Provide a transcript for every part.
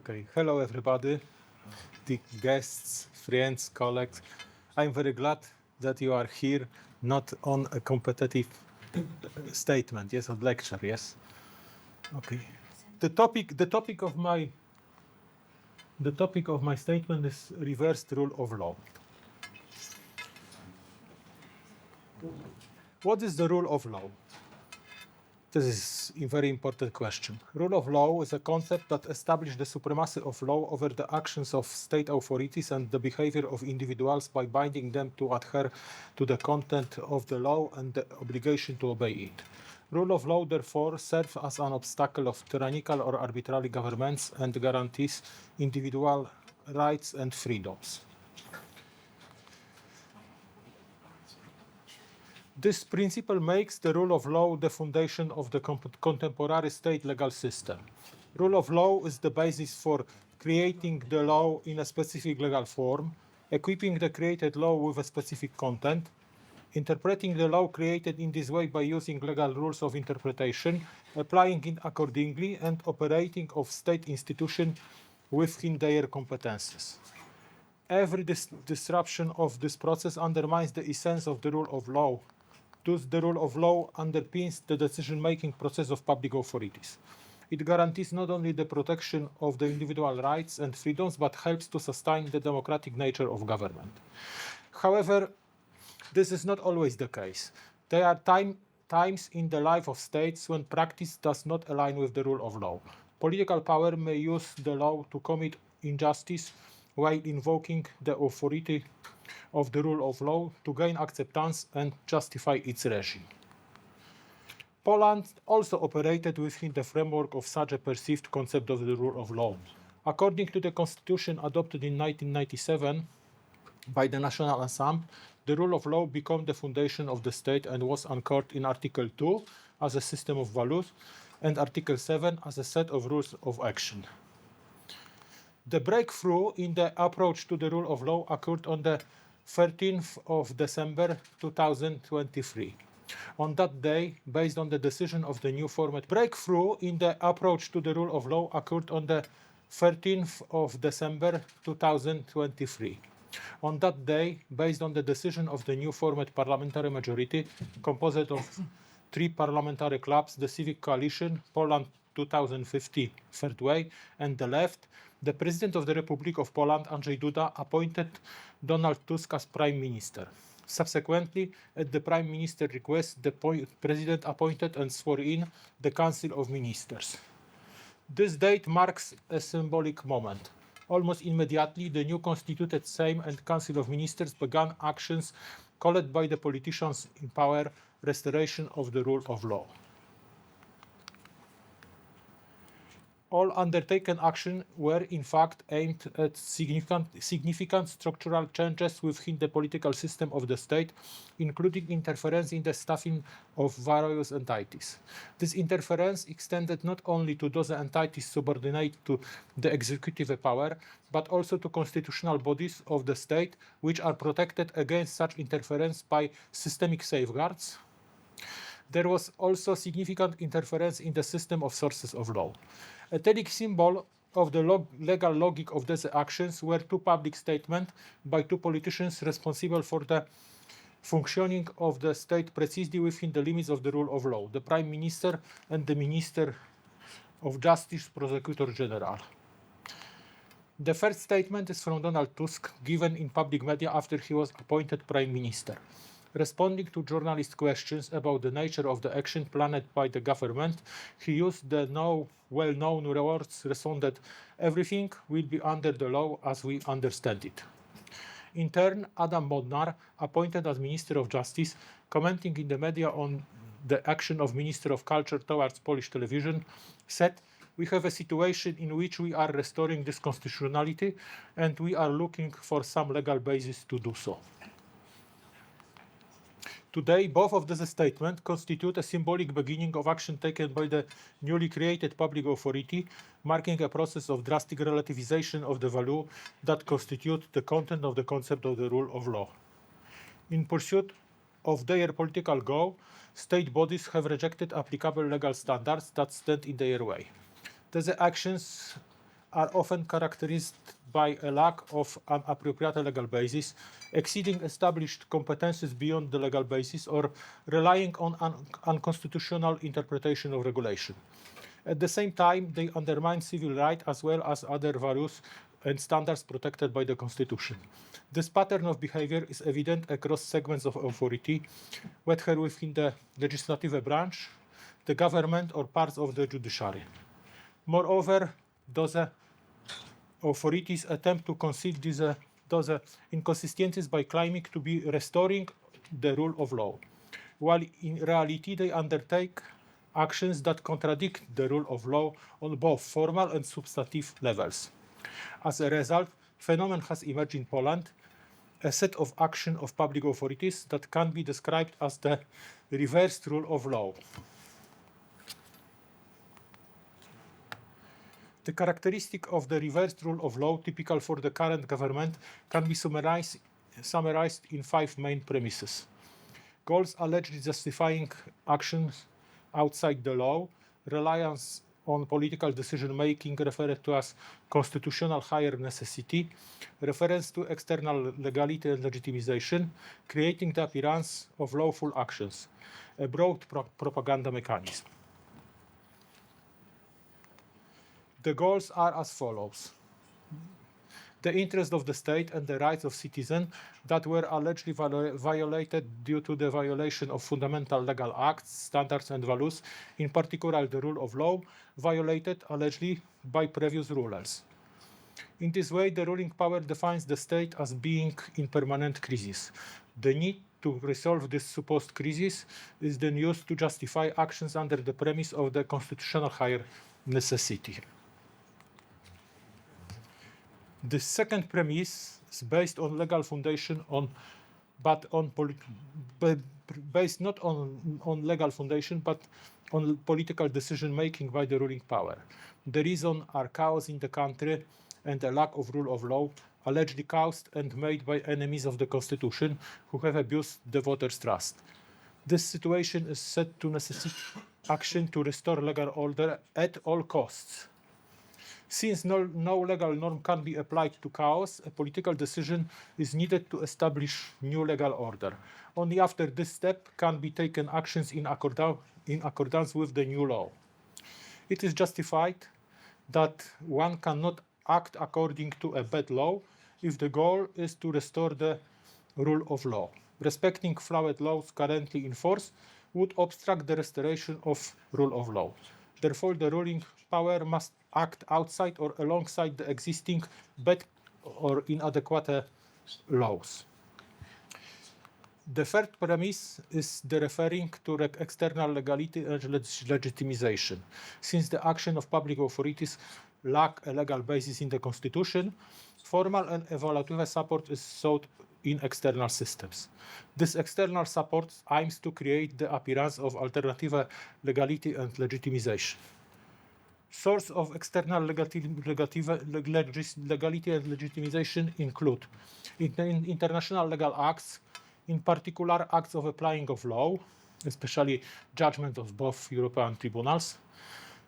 Okay, hello everybody, the guests, friends, colleagues. I'm very glad that you are here, not on a competitive statement, yes, or lecture, yes. Okay. The topic of my statement is reversed rule of law. What is the rule of law? This is a very important question. Rule of law is a concept that establishes the supremacy of law over the actions of state authorities and the behavior of individuals by binding them to adhere to the content of the law and the obligation to obey it. Rule of law, therefore, serves as an obstacle of tyrannical or arbitrary governments and guarantees individual rights and freedoms. This principle makes the rule of law the foundation of the contemporary state legal system. Rule of law is the basis for creating the law in a specific legal form, equipping the created law with a specific content, interpreting the law created in this way by using legal rules of interpretation, applying it accordingly, and operating of state institutions within their competences. Every disruption of this process undermines the essence of the rule of law. Thus, the rule of law underpins the decision-making process of public authorities. It guarantees not only the protection of the individual rights and freedoms, but helps to sustain the democratic nature of government. However, this is not always the case. There are times in the life of states when practice does not align with the rule of law. Political power may use the law to commit injustice while invoking the authority of the rule of law to gain acceptance and justify its regime. Poland also operated within the framework of such a perceived concept of the rule of law. According to the constitution adopted in 1997 by the National Assembly, the rule of law became the foundation of the state and was anchored in Article 2 as a system of values and Article 7 as a set of rules of action. The breakthrough in the approach to the rule of law occurred on the 13th of December 2023. On that day, based on the decision of the new format, breakthrough in the approach to the rule of law occurred on the 13th of December 2023. On that day, based on the decision of the new format parliamentary majority, composed of three parliamentary clubs, the Civic Coalition, Poland 2050 Third Way, and the Left, the President of the Republic of Poland, Andrzej Duda, appointed Donald Tusk as Prime Minister. Subsequently, at the Prime Minister's request, the President appointed and swore in the Council of Ministers. This date marks a symbolic moment. Almost immediately, the new constituted Sejm and Council of Ministers began actions called by the politicians in power, restoration of the rule of law. All undertaken actions were in fact aimed at significant structural changes within the political system of the state, including interference in the staffing of various entities. This interference extended not only to those entities subordinate to the executive power, but also to constitutional bodies of the state, which are protected against such interference by systemic safeguards. There was also significant interference in the system of sources of law. A telling symbol of the legal logic of these actions were two public statements by two politicians responsible for the functioning of the state precisely within the limits of the rule of law, the Prime Minister and the Minister of Justice, Prosecutor General. The first statement is from Donald Tusk, given in public media after he was appointed Prime Minister. Responding to journalist questions about the nature of the action planned by the government, he used the now well-known words, responded, "Everything will be under the law as we understand it." In turn, Adam Bodnar, appointed as Minister of Justice, commenting in the media on the action of Minister of Culture towards Polish television, said, "We have a situation in which we are restoring this constitutionality and we are looking for some legal basis to do so." Today, both of these statements constitute a symbolic beginning of action taken by the newly created public authority, marking a process of drastic relativization of the value that constitute the content of the concept of the rule of law. In pursuit of their political goal, state bodies have rejected applicable legal standards that stand in their way. These actions are often characterized by a lack of an appropriate legal basis, exceeding established competences beyond the legal basis, or relying on an unconstitutional interpretation of regulation. At the same time, they undermine civil rights as well as other values and standards protected by the Constitution. This pattern of behavior is evident across segments of authority, whether within the legislative branch, the government, or parts of the judiciary. Moreover, those authorities attempt to conceal those inconsistencies by claiming to be restoring the rule of law, while in reality they undertake actions that contradict the rule of law on both formal and substantive levels. As a result, phenomenon has emerged in Poland, a set of action of public authorities that can be described as the reversed rule of law. The characteristic of the reversed rule of law typical for the current government can be summarized in 5 main premises. Goals allegedly justifying actions outside the law, reliance on political decision-making referred to as constitutional higher necessity, reference to external legality and legitimization, creating the appearance of lawful actions, a broad propaganda mechanism. The goals are as follows. The interest of the state and the rights of citizens that were allegedly violated due to the violation of fundamental legal acts, standards, and values, in particular the rule of law, violated allegedly by previous rulers. In this way, the ruling power defines the state as being in permanent crisis. The need to resolve this supposed crisis is then used to justify actions under the premise of the constitutional higher necessity. The second premise is based on legal foundation, based not on legal foundation, but on political decision making by the ruling power. The reason are chaos in the country and a lack of rule of law, allegedly caused and made by enemies of the Constitution who have abused the voters' trust. This situation is said to necessitate action to restore legal order at all costs. Since no legal norm can be applied to chaos, a political decision is needed to establish new legal order. Only after this step can be taken actions in accordance with the new law. It is justified that one cannot act according to a bad law if the goal is to restore the rule of law. Respecting flawed laws currently in force would obstruct the restoration of rule of law. Therefore, the ruling power must act outside or alongside the existing bad or inadequate laws. The third premise is the referring to external legality and legitimization. Since the action of public authorities lack a legal basis in the Constitution, formal and evaluative support is sought in external systems. This external support aims to create the appearance of alternative legality and legitimization. Sources of external legality and legitimization include international legal acts, in particular acts of applying of law, especially judgment of both European tribunals,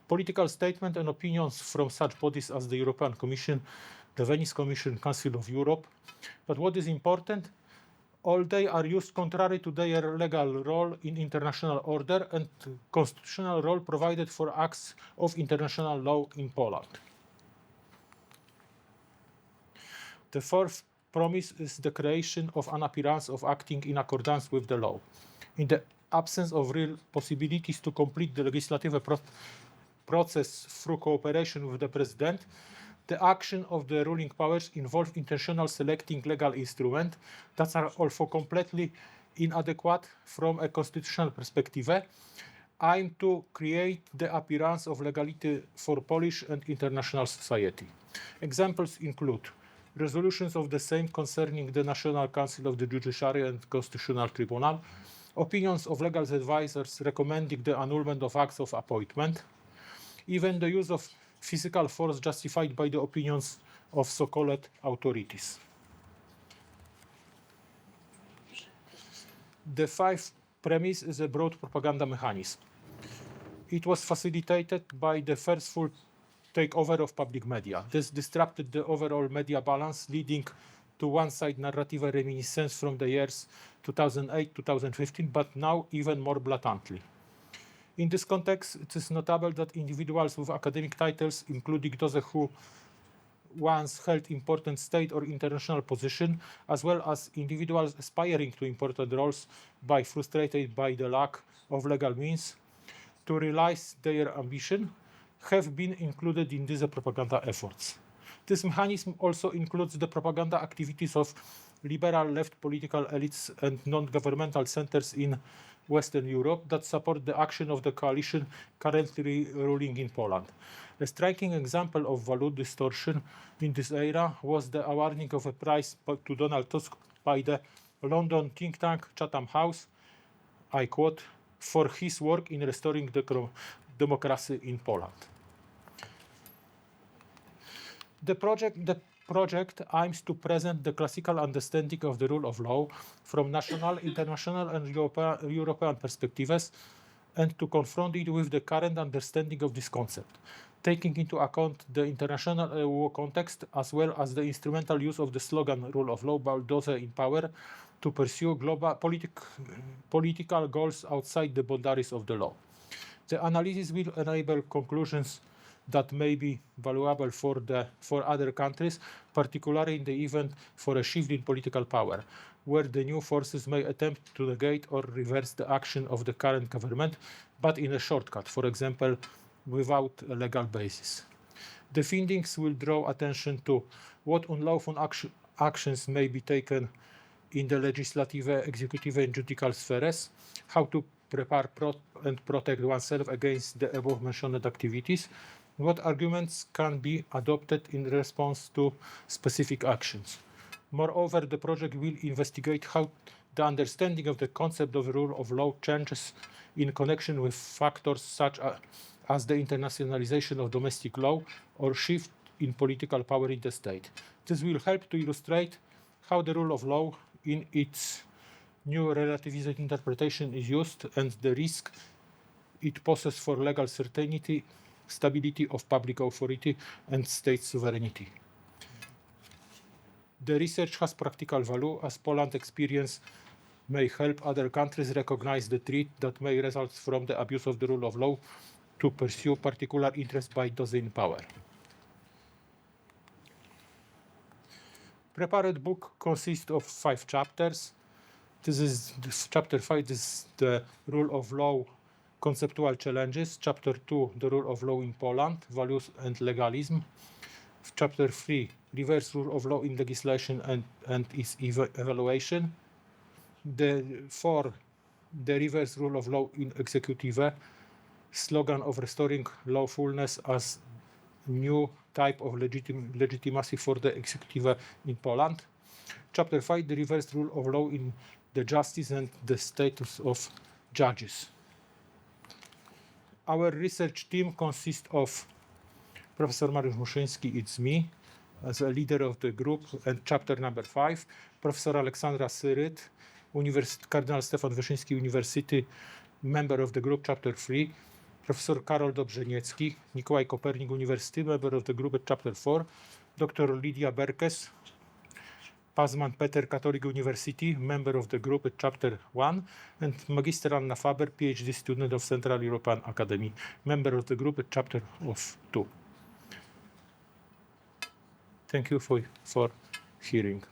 political statements and opinions from such bodies as the European Commission, the Venice Commission, Council of Europe. But what is important, all they are used contrary to their legal role in international order and constitutional role provided for acts of international law in Poland. The fourth promise is the creation of an appearance of acting in accordance with the law. In the absence of real possibilities to complete the legislative process through cooperation with the President, the action of the ruling powers involve intentional selecting legal instruments that are also completely inadequate from a constitutional perspective, aimed to create the appearance of legality for Polish and international society. Examples include resolutions of the same concerning the National Council of the Judiciary and Constitutional Tribunal, opinions of legal advisors recommending the annulment of acts of appointment, even the use of physical force justified by the opinions of so-called authorities. The fifth premise is a broad propaganda mechanism. It was facilitated by the forceful takeover of public media. This disrupted the overall media balance, leading to one-side narrative reminiscence from the years 2008-2015, but now even more blatantly. In this context, it is notable that individuals with academic titles, including those who once held important state or international position, as well as individuals aspiring to important roles by frustrated by the lack of legal means to realize their ambition, have been included in these propaganda efforts. This mechanism also includes the propaganda activities of liberal left political elites and non-governmental centers in Western Europe that support the action of the coalition currently ruling in Poland. A striking example of value distortion in this era was the awarding of a prize to Donald Tusk by the London think tank Chatham House, I quote, for his work in restoring the democracy in Poland. The project aims to present the classical understanding of the rule of law from national, international, and European perspectives, and to confront it with the current understanding of this concept, taking into account the international context as well as the instrumental use of the slogan rule of law by those in power to pursue global political goals outside the boundaries of the law. The analysis will enable conclusions that may be valuable for other countries, particularly in the event for a shift in political power, where the new forces may attempt to negate or reverse the action of the current government, but in a shortcut, for example, without a legal basis. The findings will draw attention to what unlawful actions may be taken in the legislative, executive, and judicial spheres, how to prepare and protect oneself against the above-mentioned activities, what arguments can be adopted in response to specific actions. Moreover, the project will investigate how the understanding of the concept of the rule of law changes in connection with factors such as the internationalization of domestic law or shift in political power in the state. This will help to illustrate how the rule of law in its new relativist interpretation is used and the risk it poses for legal certainty, stability of public authority, and state sovereignty. The research has practical value as Poland's experience may help other countries recognize the threat that may result from the abuse of the rule of law to pursue particular interests by those in power. Prepared book consists of 5 chapters. This chapter 5 is the rule of law conceptual challenges. Chapter 2, the rule of law in Poland, values and legalism. Chapter 3, reverse rule of law in legislation and its evaluation. The 4, the reverse rule of law in executive, slogan of restoring lawfulness as new type of legitimacy for the executive in Poland. Chapter 5, the reverse rule of law in the justice and the status of judges. Our research team consists of Professor Mariusz Muszyński, it's me, as a leader of the group, and chapter number 5, Professor Aleksandra Syryt, Cardinal Stefan Wyszyński University, member of the group, chapter 3, Professor Karol Dobrzeniecki, Mikołaj Kopernik University, member of the group at chapter 4, Dr. Lidia Berkes, Pazman Peter Catholic University, member of the group at chapter 1, and Magister Anna Faber, PhD student of Central European Academy, member of the group at chapter of 2. Thank you for hearing.